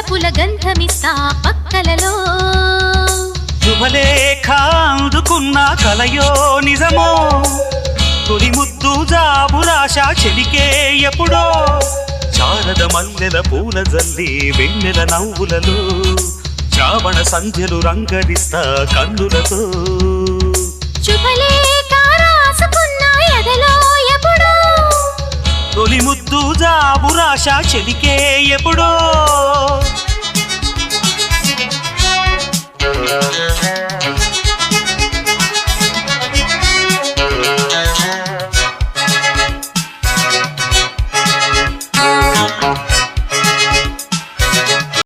వలపుల గంధమిస్తా పక్కలలో శుభలేఖ అందుకున్న కలయో నిజమో తొలి ముద్దు జాబురాశ చెలికే ఎప్పుడో శారద మల్లెల పూల జల్లి వెన్నెల నవ్వులలో శ్రావణ సంధ్యలు రంగరిస్తా కన్నులతో శుభలేఖ రాసుకున్న ఎదలో ఎప్పుడో తొలి ముద్దు జాబురాశ చెలికే ఎప్పుడో